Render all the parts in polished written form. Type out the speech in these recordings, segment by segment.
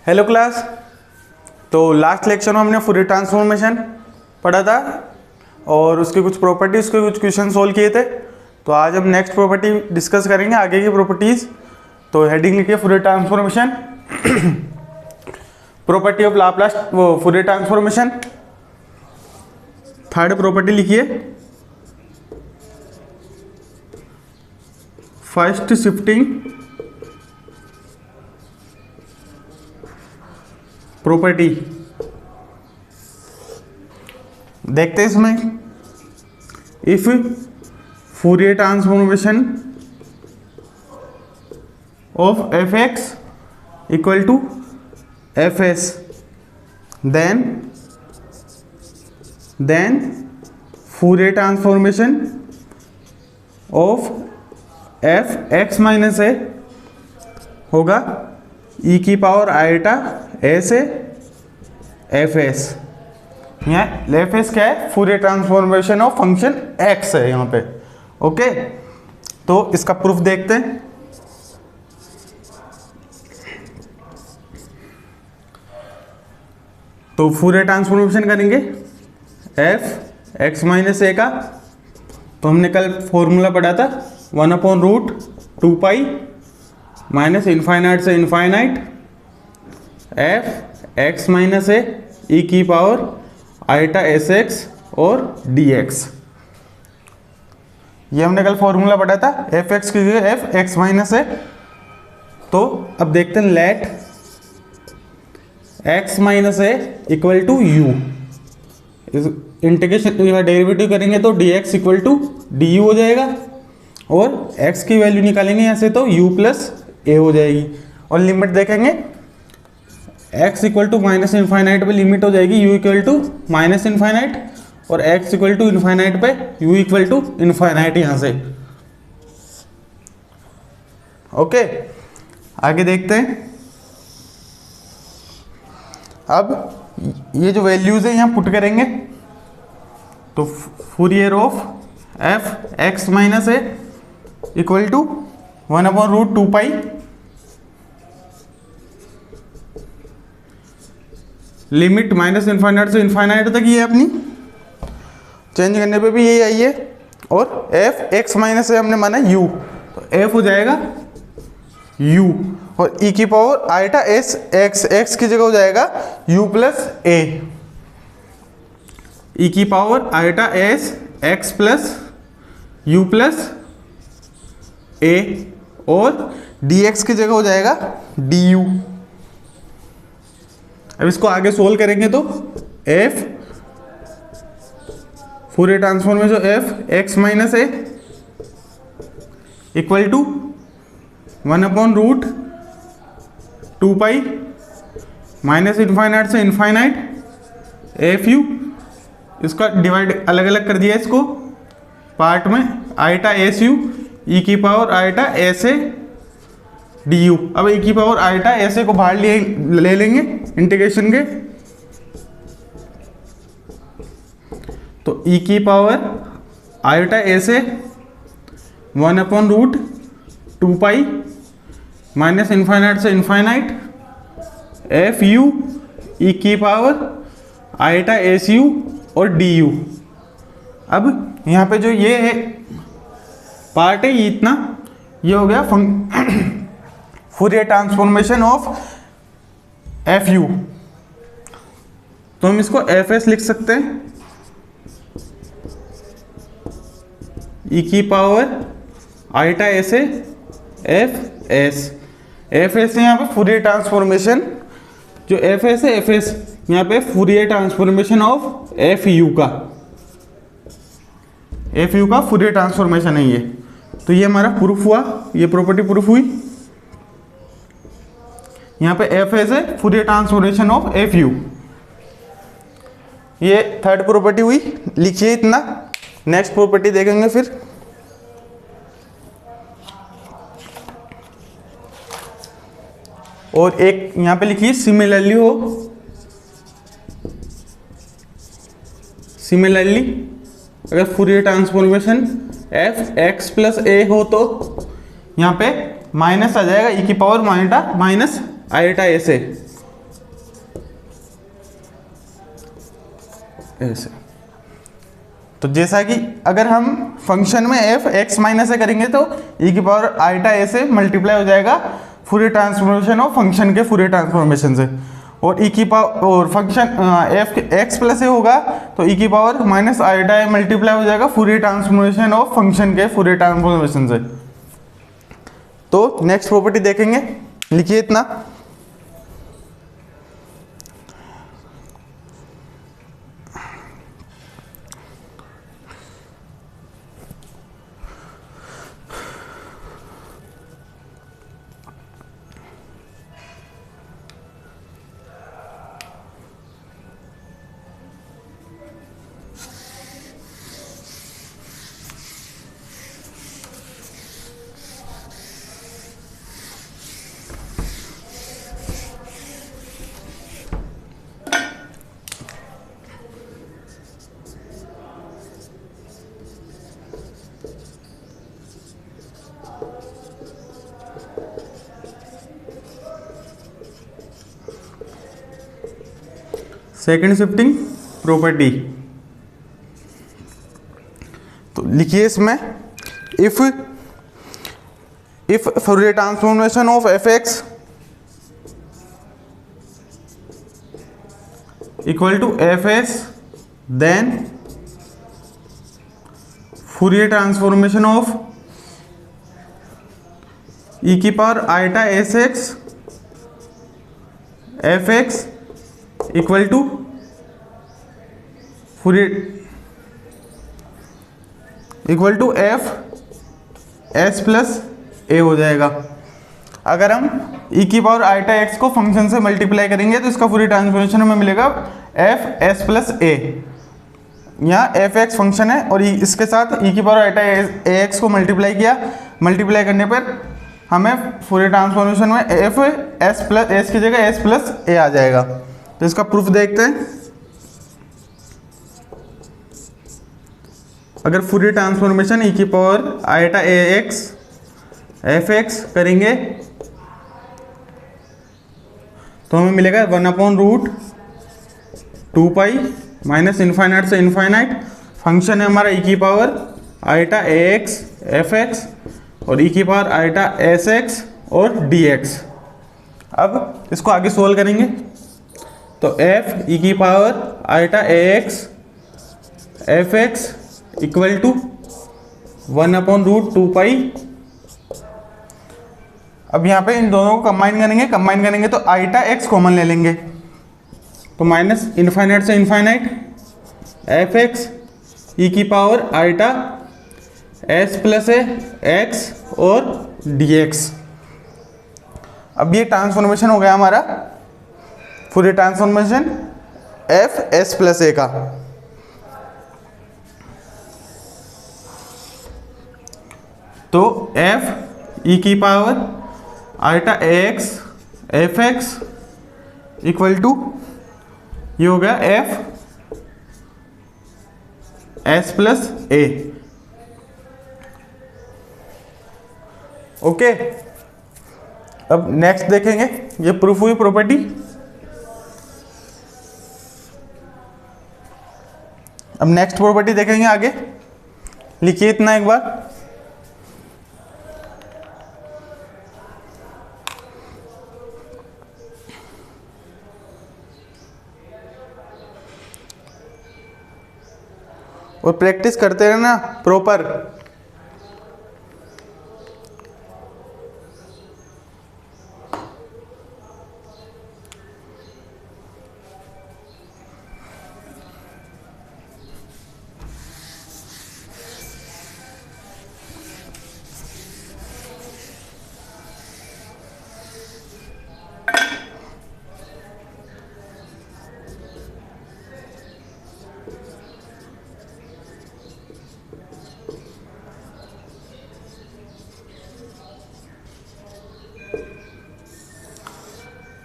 Hello class. तो last lecture में हमने फूरियर ट्रांसफॉर्मेशन पढ़ा था और उसके कुछ प्रॉपर्टीज़ के कुछ क्वेश्चन सोल्व किए थे। तो आज हम नेक्स्ट प्रॉपर्टी डिस्कस करेंगे, आगे की प्रॉपर्टीज़। तो हेडिंग लिखिए Fourier transformation, property of Laplace Fourier transformation. Third property लिखिए फर्स्ट शिफ्टिंग प्रॉपर्टी। देखते हैं इसमें, if Fourier transformation of F x equal to F S, then Fourier transformation of F x minus A होगा E की power iota S A F S. यहाँ F S क्या है? Fourier transformation of function X है यहाँ पे। Okay, तो इसका प्रूफ देखते हैं। तो फूरियर ट्रांसफॉर्मेशन करेंगे एफ एक्स माइनस ए का, तो हमने कल फॉर्मूला पढ़ा था 1/√2 पाई माइनस इनफाइनाइट से इनफाइनाइट एफ एक्स माइनस ए ई की पावर आईटा एस एक्स और डी एक्स। ये हमने कल फॉर्मूला पढ़ा था एफ एक्स की जगह एफ एक्स माइनस ए। तो अब देखते हैं, let x minus A equal to u, integration derivative करेंगे तो d x equal to d u हो जाएगा, और x की वैल्यू निकालेंगे यहाँ से तो u प्लस ए हो जाएगी, और लिमिट देखेंगे x equal to minus infinite पे लिमिट हो जाएगी u equal to minus infinite, और x इक्वल टू इनफाइनाइट पे u इक्वल टू इनफाइनाइट यहाँ से। ओके, आगे देखते हैं। अब ये जो वैल्यूज है यहाँ पुट करेंगे, तो Fourier of F x minus A equal to 1/√2 pi limit minus infinite से इनफाइनाइट तक, ये अपनी चेंज करने पे भी यही आई है, और एफ एक्स माइनस ए हमने माना यू, तो एफ हो जाएगा यू, और ई की power iota S X, X की जगह हो जाएगा यू प्लस ए, ई की power iota S X plus U plus A, और dx की जगह हो जाएगा du। अब इसको आगे सोल्व करेंगे तो f Fourier transformation F x minus A equal to 1/√2 pi minus infinite से इनफाइनाइट एफ यू, इसका डिवाइड अलग अलग कर दिया इसको पार्ट में, आईटा एस यू ई की power iota S A D you. अब ई की पावर आईटा एस ए को बाहर ले लेंगे इंटीग्रेशन के, तो ई की पावर आईटा एस ए 1/√2 पाई माइनस इनफाइनाइट से इनफाइनाइट एफ यू ई की पावर आईटा एस यू और डी यू। अब यहाँ पे जो ये है पार्ट है, ये इतना, ये हो गया Fourier transformation of F you. तो हम इसको एफ एस लिख सकते हैं, ई की power iota S A F S. F S यहाँ पे फूरियर ट्रांसफॉर्मेशन, जो एफ एस है एफ एस यहाँ पे Fourier transformation of F you का, एफ यू का फूरियर ट्रांसफॉर्मेशन है ये। तो ये हमारा प्रूफ हुआ, ये प्रॉपर्टी प्रूफ हुई। यहाँ पे एफ एस है Fourier transformation of F you, ये थर्ड प्रॉपर्टी हुई। लिखिए इतना, नेक्स्ट प्रॉपर्टी देखेंगे फिर। और एक यहाँ पे लिखिए सिमिलरली हो, सिमिलरली अगर Fourier transformation F X plus A हो तो यहाँ पे माइनस आ जाएगा ई की power minus iota S A, ऐसे। तो जैसा कि अगर हम फंक्शन में एफ एक्स माइनस ए करेंगे तो ई की पावर आईटा ए से मल्टीप्लाई हो जाएगा फूरियर ट्रांसफॉर्मेशन ऑफ फंक्शन के फूरियर ट्रांसफॉर्मेशन से, और ई की पावर और फंक्शन एफ एक्स प्लस ए होगा तो ई की पावर माइनस आईटा ए मल्टीप्लाई हो जाएगा फूरियर ट्रांसफॉर्मेशन ऑफ फंक्शन के फूरियर ट्रांसफॉर्मेशन से। तो नेक्स्ट प्रॉपर्टी देखेंगे, लिखिए इतना। सेकेंड शिफ्टिंग प्रॉपर्टी, तो लिखिए इसमें if Fourier transformation of F x equal to F S, then Fourier transformation of E की power iota S x F x equal to Fourier equal to F S plus A हो जाएगा। अगर हम E की power iota X को function से multiply करेंगे तो इसका फूरियर ट्रांसफॉर्मेशन हमें मिलेगा एफ एस प्लस ए। यहाँ एफ एक्स फंक्शन है और इसके साथ ई की पावर आईटा ए एक्स को मल्टीप्लाई किया, मल्टीप्लाई करने पर हमें फूरियर ट्रांसफॉर्मेशन में एफ एस प्लस एस की जगह एस प्लस ए आ जाएगा। तो इसका प्रूफ देखते हैं। अगर फूरियर ट्रांसफॉर्मेशन ई की power iota a x F x करेंगे तो हमें मिलेगा 1/√2 पाई माइनस इनफाइनाइट से इनफाइनाइट। फंक्शन है हमारा ई की power iota a x F x और ई की पावर आईटा एस एक्स और डी एक्स। अब इसको आगे सोल्व करेंगे तो एफ ई की power iota a x F x equal to 1/√2 pi. अब यहाँ पे इन दोनों को कंबाइन करेंगे तो आईटा एक्स कॉमन ले लेंगे तो माइनस इनफाइनाइट से इनफाइनाइट एफ एक्स ई की पावर आईटा एस प्लस ए एक्स और डी एक्स। अब ये ट्रांसफॉर्मेशन हो गया हमारा Fourier transformation F S plus A का। तो एफ ई की power iota X F x equal to ये हो गया F S plus A. Okay, अब नेक्स्ट देखेंगे, ये प्रूफ हुई प्रॉपर्टी। अब नेक्स्ट प्रॉपर्टी देखेंगे आगे, लिखिए इतना एक बार। और प्रैक्टिस करते रहना प्रॉपर।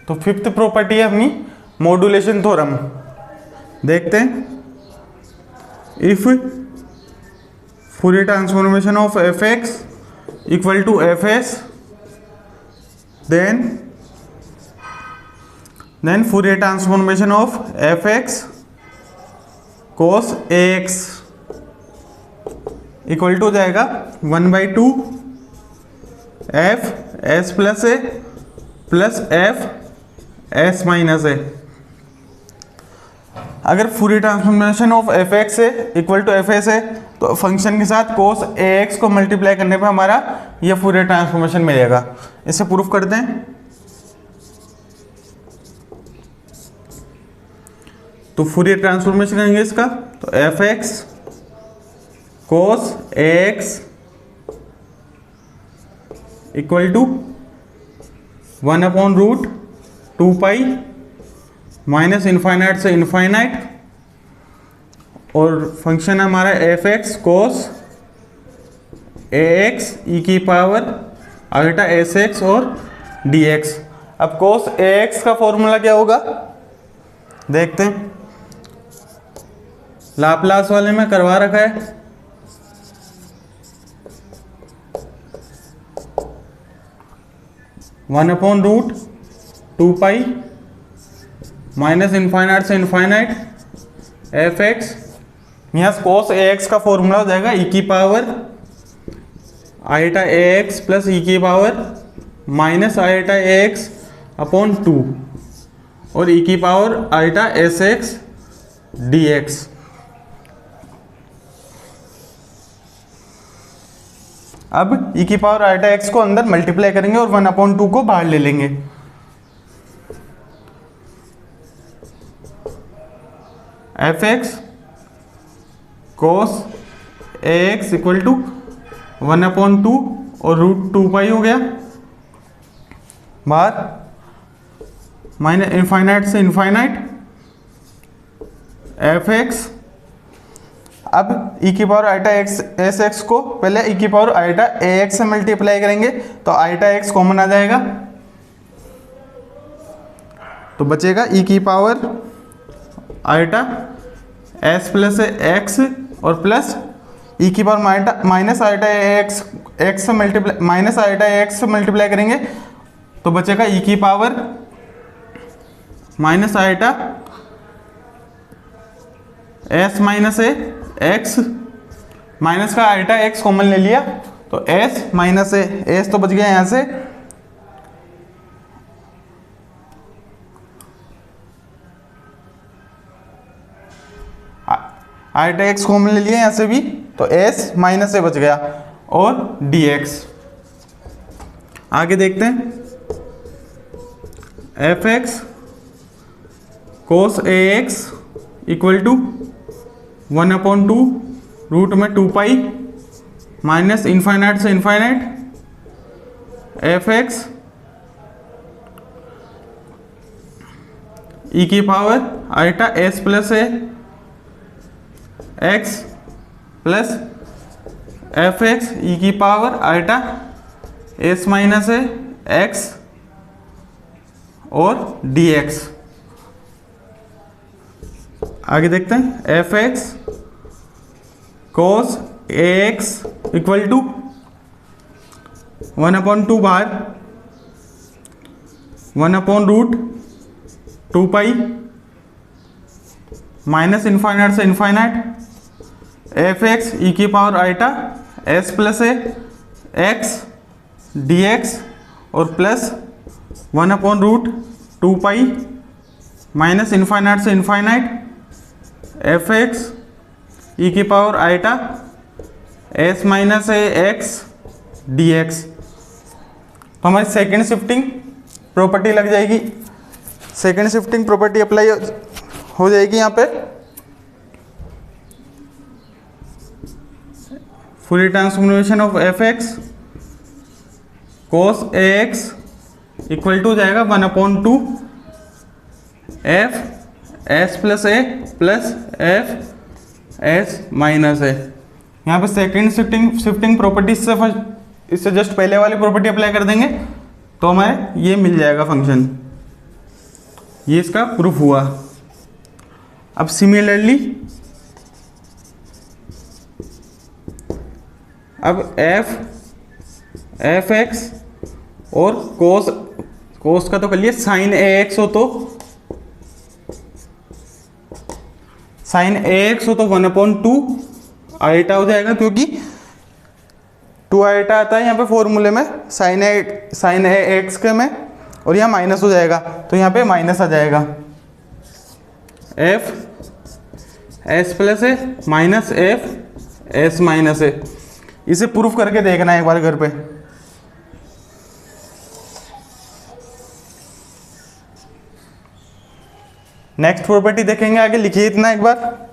तो फिफ्थ प्रॉपर्टी है अपनी मॉड्यूलेशन थ्योरम। देखते हैं, if Fourier transformation of F x equal to F S, then Fourier transformation of F x cos a x equal to हो जाएगा 1/2 f S plus a plus f s minus a. अगर Fourier transformation of F x है equal to F s है तो function के साथ कोस a x को multiply करने पे हमारा ये फूरियर ट्रांसफॉर्मेशन मिलेगा। इसे प्रूफ करते हैं। तो फूरियर ट्रांसफॉर्मेशन करेंगे इसका, तो F x cos a x equal to 1/√2 pi minus infinite से इनफाइनाइट, और फंक्शन हमारा f x cos a x ई की पावर अल्टा एस एक्स और डी एक्स। अब कोस ए एक्स का फॉर्मूला क्या होगा देखते हैं। लाप्लास वाले में करवा रखा है, one upon root 2 pi minus infinite से इनफाइनाइट एफ एक्स। यहाँ कोस ए एक्स का फॉर्मूला हो जाएगा ई की power iota a x plus ई की power minus आईटा a x upon 2 और ई की power iota S X D x. अब ई की पावर आईटा एक्स को अंदर मल्टीप्लाई करेंगे और 1/2 को बाहर ले लेंगे। F x cos a x equal to 1/2 और √2 पाई हो गया बाहर, माइनस इनफाइनाइट से इनफाइनाइट एफ एक्स। अब ई की power iota x s x को पहले ई की पावर आईटा ए एक्स से मल्टीप्लाई करेंगे तो आईटा एक्स कॉमन आ जाएगा, तो बचेगा ई की power iota S plus x और प्लस ई की पावर माइनस आईटा एक्स एक्स से मल्टीप्लाई माइनस आईटा एक्स से मल्टीप्लाई करेंगे तो बचेगा ई की power minus iota s minus a x, minus का आईटा एक्स कॉमन ले लिया तो एस माइनस ए, एस तो बच गया यहाँ से, आईटा एक्स कॉमन ले लिया यहाँ से भी तो एस माइनस ए बच गया और डी एक्स। आगे देखते हैं f x cos a x equal to 1/2 root में 2 पाई माइनस इनफाइनाइट से इनफाइनाइट एफ एक्स ई की पावर आईटा एस प्लस ए एक्स प्लस एफ एक्स ई की power iota s minus a x और डी एक्स। आगे देखते हैं f x cos a x equal to 1/2 बाहर 1/√2 pi minus infinite से infinite F x ई की power iota S plus ए x D x और plus 1/√2 pi minus infinite से infinite F x ई की power iota s minus a x D X. तो हमारी second shifting property लग जाएगी, second shifting property apply हो जाएगी यहाँ पे। Full transformation of F x cos a x equal to जाएगा 1/2 f S plus a plus f s minus a. यहाँ पे सेकेंड शिफ्टिंग प्रॉपर्टी से इससे जस्ट पहले वाली प्रॉपर्टी अप्लाई कर देंगे तो हमें ये मिल जाएगा फंक्शन, ये इसका प्रूफ हुआ। अब सिमिलरली अब एफ एक्स और कोस का तो कर लिया, साइन ए एक्स हो तो साइन ए एक्स हो तो 1/2 आईटा हो जाएगा, क्योंकि 2 आईटा आता है यहाँ पे फॉर्मूले में साइन ए एक्स के में, और यहाँ माइनस हो जाएगा तो यहाँ पे माइनस आ जाएगा। एफ एस प्लस ए माइनस एफ एस माइनस ए। इसे प्रूफ करके देखना है एक बार घर पे। नेक्स्ट प्रॉपर्टी देखेंगे आगे, लिखिए इतना एक बार।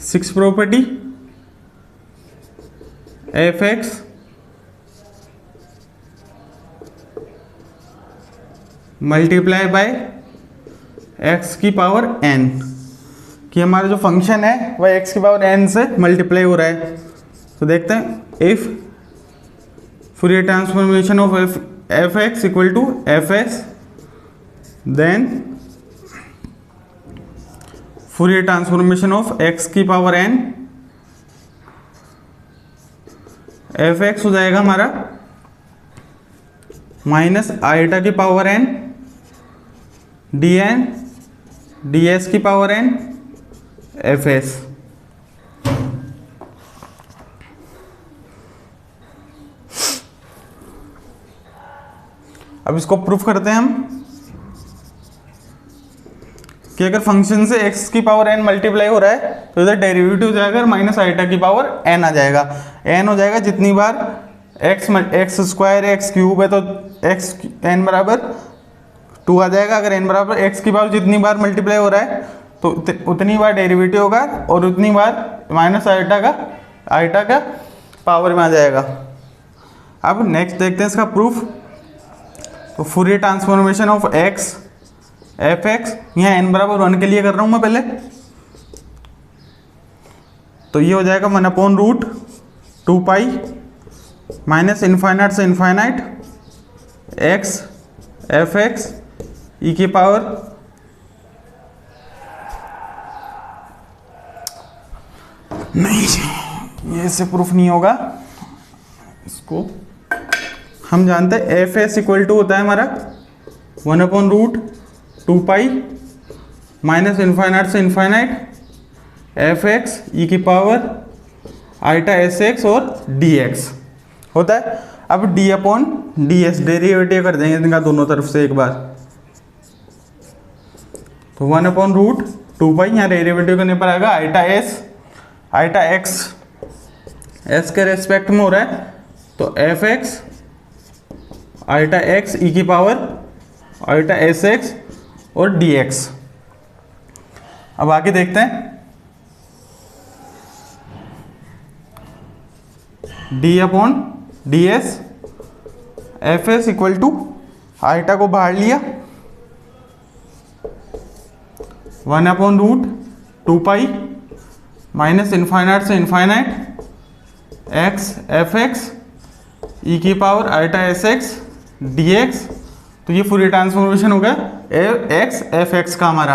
Six property, F X multiply by X की पावर एन, कि हमारा जो फंक्शन है वह एक्स की पावर एन से मल्टीप्लाई हो रहा है। तो देखते हैं, if Fourier transformation of F x equal to F S, then Fourier transformation of x की पावर एन एफ एक्स हो जाएगा हमारा माइनस आईटा की power n d n d S की पावर एन एफ एस। अब इसको proof करते हैं हम कि अगर फंक्शन से x की पावर n मल्टीप्लाई हो रहा है तो इधर डेरिवेटिव हो जाएगा माइनस आईटा की पावर n आ जाएगा। n हो जाएगा जितनी बार x स्क्वायर x क्यूब है तो x n बराबर 2 आ जाएगा। अगर n बराबर x की पावर जितनी बार मल्टीप्लाई हो रहा है तो उतनी बार डेरिवेटिव होगा और उतनी बार माइनस आईटा का पावर में आ जाएगा। अब नेक्स्ट देखते हैं इसका प्रूफ। तो Fourier transformation of x f x, यहाँ n बराबर 1 के लिए कर रहा हूँ मैं पहले, तो ये हो जाएगा 1/√2 पाई माइनस इनफाइनाइट से इनफाइनाइट x एफ एक्स ई की पावर नहीं, ये इससे प्रूफ नहीं होगा। इसको हम जानते हैं एफ एस इक्वल टू होता है हमारा 1/√2 पाई माइनस इनफाइनाइट से इनफाइनाइट एफ एक्स ई की पावर आईटा एस एक्स और डी एक्स होता है। अब D upon D S derivative कर देंगे इनका दोनों तरफ से एक बार, तो 1/√2 पाई यहाँ डेरिवेटिव करने पर आएगा आईटा एक्स एस के रेस्पेक्ट में हो रहा है तो एफ एक्स आईटा एक्स ई की पावर आईटा एस एक्स और डी एक्स। अब आगे देखते हैं, D upon D S F S equal to iota को बाहर लिया 1/√2 पाई माइनस इनफाइनाइट से इनफाइनाइट एक्स एफ एक्स ई की power iota S X D X. तो ये फूरियर ट्रांसफॉर्मेशन हो गया एक्स एफ एक्स का हमारा।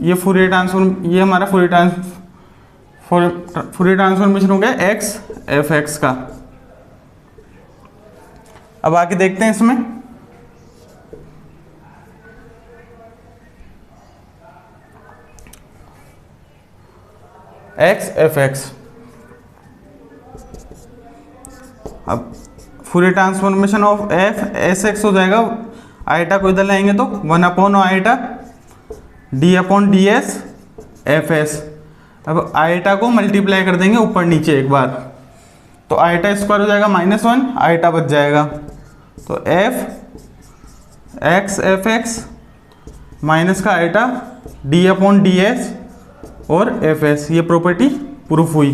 ये हमारा फूरियर ट्रांसफॉर्मेशन हो गया एक्स एफ एक्स का। अब आगे देखते हैं इसमें, एक्स एफ एक्स। अब Fourier transformation of F S X हो जाएगा, आईटा को इधर लाएंगे तो 1 upon iota D upon D S F S. अब आईटा को मल्टीप्लाई कर देंगे ऊपर नीचे एक बार, तो आईटा स्क्वायर हो जाएगा -1, आईटा बच जाएगा। तो F x F x minus का आईटा डी अपॉन डी एस और एफ एस, ये प्रॉपर्टी प्रूफ हुई।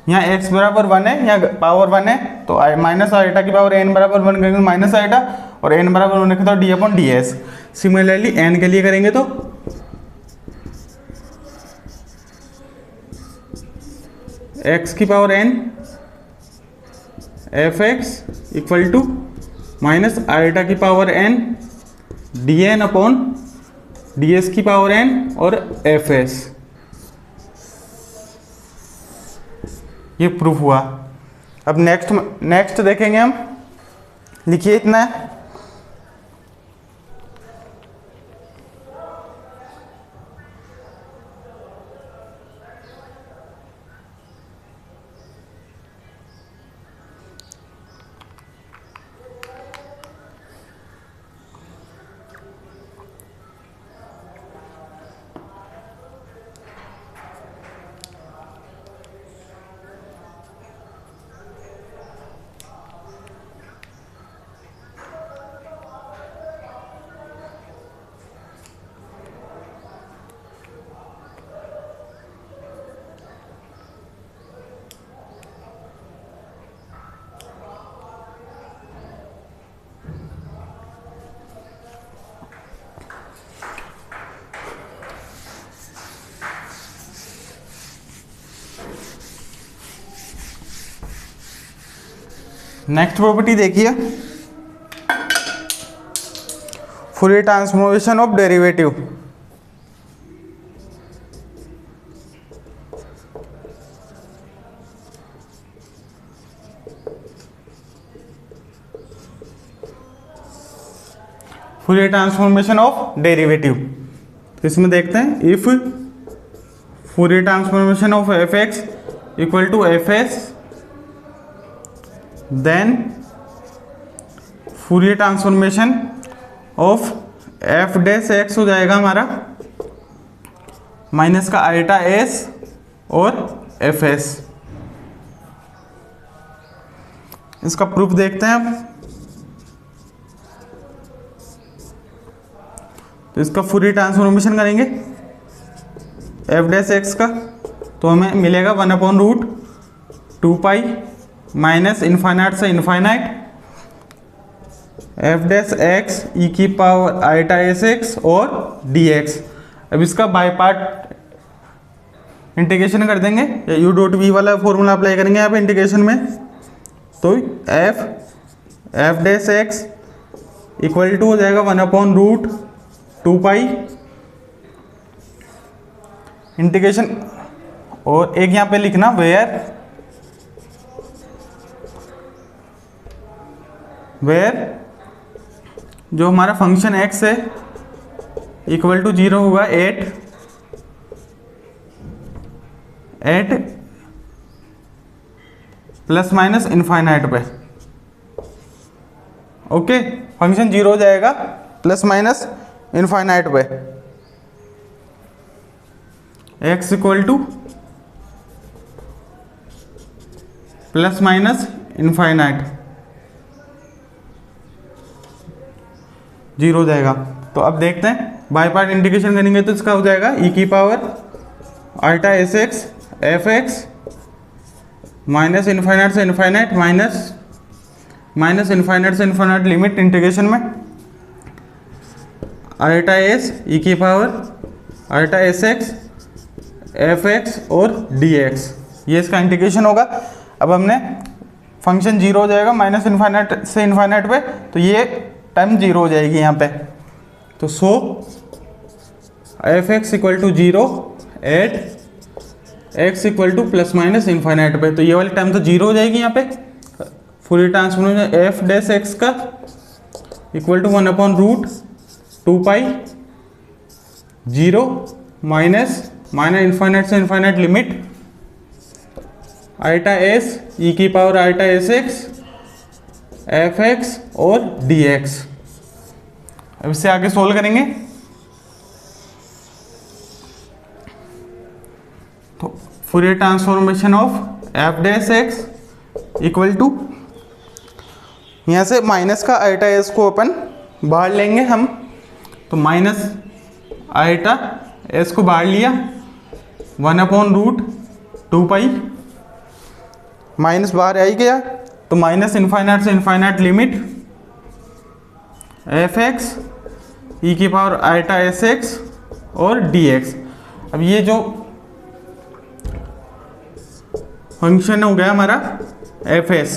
यहाँ x बराबर 1 है, यहाँ पावर 1 है, तो माइनस आईटा की पावर n बराबर 1 करेंगे माइनस आईटा, और n बराबर 1 रखें तो D upon D S. Similarly n के लिए करेंगे तो x की power n F x equal to minus iota की power n D N upon D S की पावर n और एफ एस। ये प्रूफ हुआ। अब नेक्स्ट देखेंगे हम, लिखिए इतना है। नेक्स्ट प्रॉपर्टी देखिए, Fourier transformation of derivative. Fourier transformation of derivative, तो इसमें देखते हैं, if Fourier transformation of F x equal to F S, then Fourier transformation of f dash x हो जाएगा हमारा माइनस का आईटा एस और एफ एस। इसका प्रूफ देखते हैं अब। तो इसका फूरियर ट्रांसफॉर्मेशन करेंगे एफ डैश एक्स का, तो हमें मिलेगा 1/√2π माइनस इनफाइनाइट से इनफाइनाइट एफ डैश एक्स ई की पावर आईटा एस एक्स और डी एक्स। अब इसका बाय पार्ट इंटीग्रेशन कर देंगे, यू डॉट वी वाला फॉर्मूला अप्लाई करेंगे यहाँ पे इंटीग्रेशन में। तो f dash x equal to हो जाएगा 1/√2π इंटीग्रेशन, और एक यहाँ पे लिखना वेयर जो हमारा फंक्शन x है इक्वल टू 0 होगा एट प्लस माइनस इनफाइनाइट पे। ओके, फंक्शन 0 हो जाएगा प्लस माइनस इनफाइनाइट पे, x equal to plus minus infinite 0 हो जाएगा। तो अब देखते हैं बाय पार्ट इंटीग्रेशन करेंगे तो इसका हो जाएगा ई की power iota S x F x minus infinite से इनफाइनाइट माइनस इनफाइनाइट से इनफाइनाइट लिमिट इंटीग्रेशन में आईटा एस ई की power iota S x F x और डी एक्स, ये इसका इंटीग्रेशन होगा। अब हमने फंक्शन 0 हो जाएगा माइनस इनफाइनाइट से इनफाइनाइट पे, तो ये टाइम 0 हो जाएगी यहाँ पे। तो so F x equal to 0 at X equal to plus minus infinite पे, तो ये वाली टाइम तो 0 हो जाएगी यहाँ पे। Full transformation f dash x का इक्वल टू 1/√2π 0 माइनस इनफाइनाइट से infinite limit iota S E की power iota S x F x और डी एक्स। अब इससे आगे सोल्व करेंगे। Fourier transformation of f dash x equal to, यहाँ से माइनस का आइटा एस को अपन बाहर लेंगे हम, तो माइनस आइटा एस को बाहर लिया 1/√2π, माइनस बाहर आ ही गया, तो माइनस इनफाइनाइट से इनफाइनाइट लिमिट एफ एक्स ई की पावर आइटा एस एक्स और डी एक्स। अब ये जो फंक्शन हो गया हमारा एफ एस,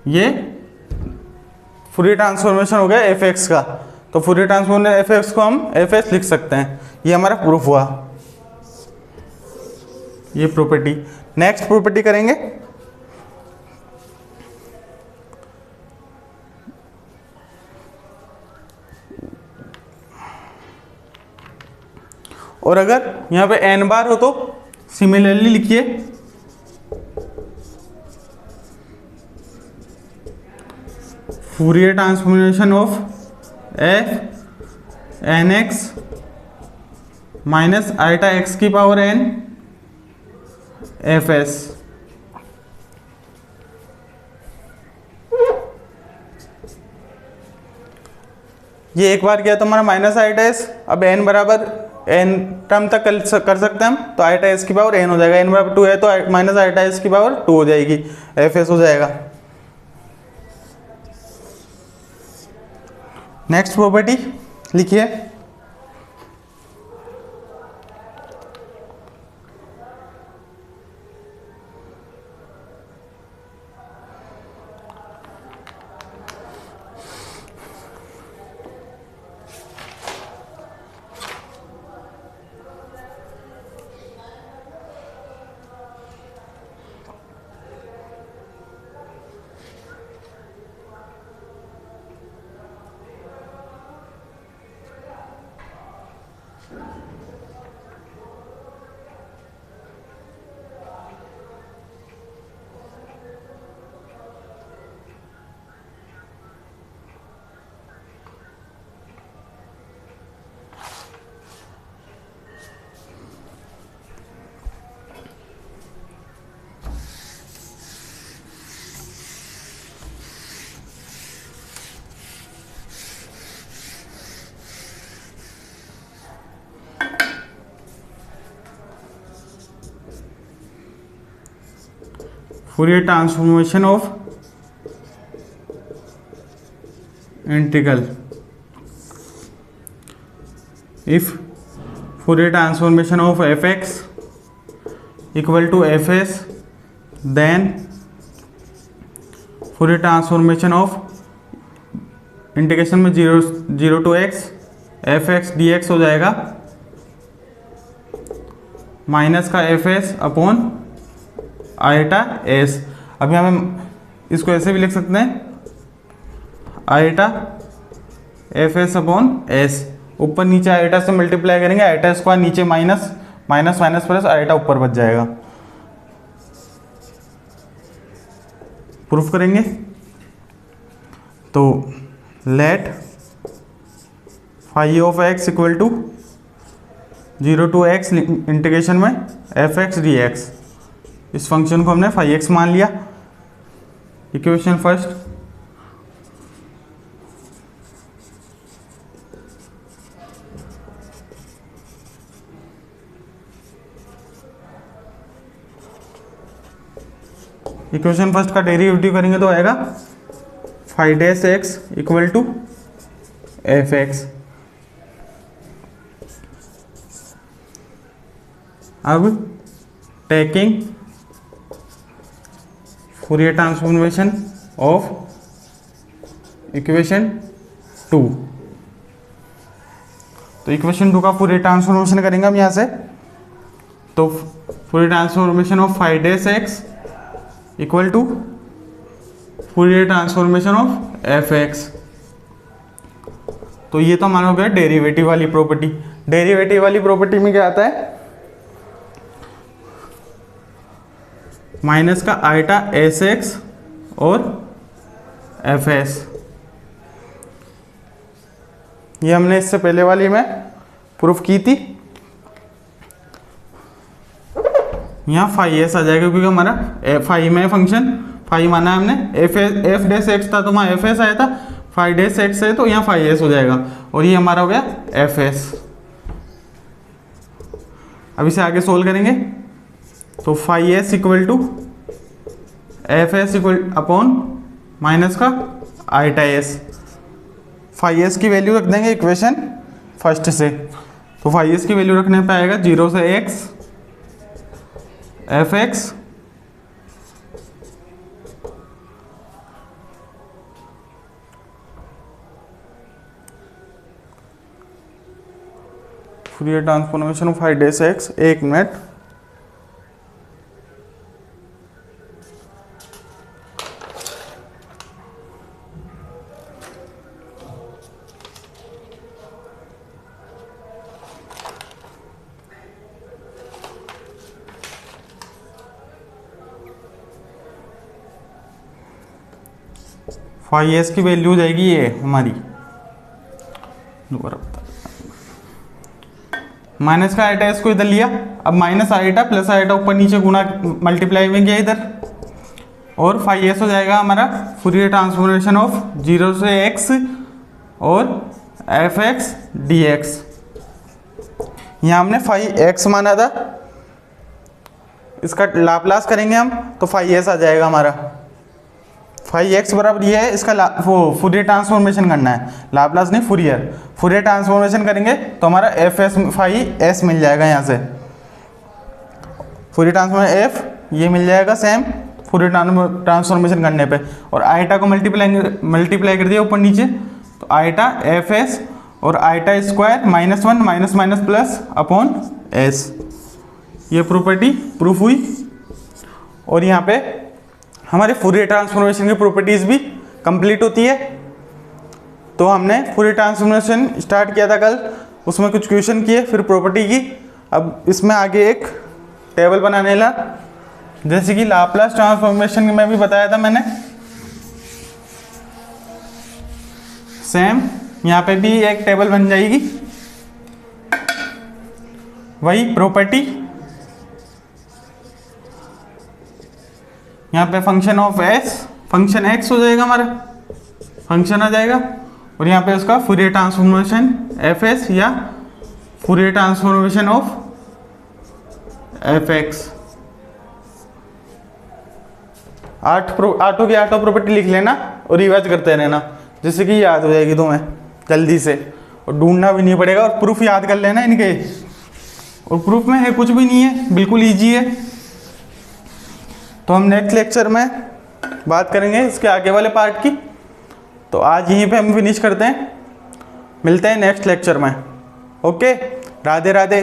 ये फूरियर ट्रांसफॉर्मेशन हो गया एफ एक्स का, तो फूरियर ट्रांसफॉर्मेशन एफ एक्स को हम एफ एस लिख सकते हैं। ये हमारा प्रूफ हुआ, ये प्रॉपर्टी। नेक्स्ट प्रॉपर्टी करेंगे, और अगर यहाँ पे n बार हो तो सिमिलरली लिखिए, Fourier transformation of f n x minus iota x की पावर n एफ एस। ये एक बार किया तो हमारा माइनस आइटा एस, अब n बराबर n टर्म तक कर सकते हैं हम, तो आइटा एस की पावर n हो जाएगा, n बराबर 2 है तो माइनस आइटा एस की पावर 2 हो जाएगी, एफ एस हो जाएगा। नेक्स्ट प्रॉपर्टी लिखिए, Fourier transformation of integral, if Fourier transformation of F x equal to F S, then Fourier transformation of integration में 0 to x f x D x हो जाएगा, minus का f s upon iota s. अब यहाँ हम इसको ऐसे भी लिख सकते हैं, iota f s upon s, ऊपर नीचे आइटा से मल्टीप्लाई करेंगे, आइटा स्क्वायर नीचे minus minus minus plus iota ऊपर बच जाएगा। प्रूफ करेंगे तो let phi of x equal to 0 to x integration में एफ एक्स डी एक्स, इस फंक्शन को हमने फाई एक्स मान लिया। इक्वेशन फर्स्ट, इक्वेशन फर्स्ट का डेरिवेटिव करेंगे तो आएगा phi dash x equal to F x. अब taking Fourier transformation of equation 2, तो इक्वेशन 2 का फूरियर ट्रांसफॉर्मेशन करेंगे हम यहाँ से, तो Fourier transformation of phi dash x equal to Fourier transformation of F x. तो ये तो हमारा हो गया डेरिवेटिव वाली प्रॉपर्टी। डेरिवेटिव वाली प्रॉपर्टी में क्या आता है, माइनस का आइटा एस एक्स और एफ एस। ये हमने इससे पहले वाली में प्रूफ की थी। यहाँ फाई एस आ जाएगा, क्योंकि हमारा फाई में फंक्शन फाई माना है हमने, एफ डैश एक्स था तो वहाँ एफ एस आया था, फाई डैश एक्स है तो यहाँ फाई एस हो जाएगा, और ये हमारा हो गया एफ एस। अब इसे आगे सोल्व करेंगे तो phi s equal to F S equal upon minus का आईटा एस। फाई एस की वैल्यू रख देंगे इक्वेशन फर्स्ट से, तो फाई एस की वैल्यू रखने पे आएगा 0 से x F x Fourier transformation of phi dash x. 1 minute. Phi s की वैल्यू हो जाएगी ये हमारी, दोबारा माइनस का आईटा एस को इधर लिया, अब माइनस आईटा प्लस आईटा ऊपर नीचे गुणा मल्टीप्लाई में गया इधर, और फाई एस हो जाएगा हमारा फूरियर ट्रांसफॉर्मेशन ऑफ 0 से एक्स और एफ एक्स डी एक्स। यहाँ हमने फाई एक्स माना था, इसका लाप्लास करेंगे हम तो फाई एस आ जाएगा हमारा। फाई एक्स बराबर ये है, इसका फूरियर ट्रांसफॉर्मेशन करना है, लाप्लास नहीं फूरियर ट्रांसफॉर्मेशन करेंगे तो हमारा एफ एस फाई एस मिल जाएगा। यहाँ से फूरियर ट्रांसफॉर्मेशन एफ ये मिल जाएगा सेम फूरियर ट्रांसफॉर्मेशन करने पे, और आईटा को मल्टीप्लाई कर दिया ऊपर नीचे, तो आईटा एफ एस और iota square minus one minus minus plus upon S. ये प्रॉपर्टी प्रूफ हुई, और यहाँ पे हमारे फूरियर ट्रांसफॉर्मेशन की प्रॉपर्टीज भी कंप्लीट होती है। तो हमने फूरियर ट्रांसफॉर्मेशन स्टार्ट किया था कल, उसमें कुछ क्वेश्चन किए, फिर प्रॉपर्टी की। अब इसमें आगे एक टेबल बनाने ला, जैसे कि लाप्लास ट्रांसफॉर्मेशन में भी बताया था मैंने, सेम यहाँ पे भी एक टेबल बन जाएगी, वही प्रॉपर्टी। यहाँ पे function of S, function x हो जाएगा हमारा, फंक्शन आ जाएगा, और यहाँ पे उसका फूरियर ट्रांसफॉर्मेशन एफ एस या Fourier transformation of F x. आठों की आठों प्रॉपर्टी लिख लेना और रिवाइज करते रहना, जिससे कि याद हो जाएगी तुम्हें जल्दी से, और ढूंढना भी नहीं पड़ेगा, और प्रूफ याद कर लेना इनके, और प्रूफ में है कुछ भी नहीं है, बिल्कुल ईजी है। तो हम नेक्स्ट लेक्चर में बात करेंगे इसके आगे वाले पार्ट की। तो आज यहीं पे हम फिनिश करते हैं, मिलते हैं नेक्स्ट लेक्चर में। ओके, राधे राधे।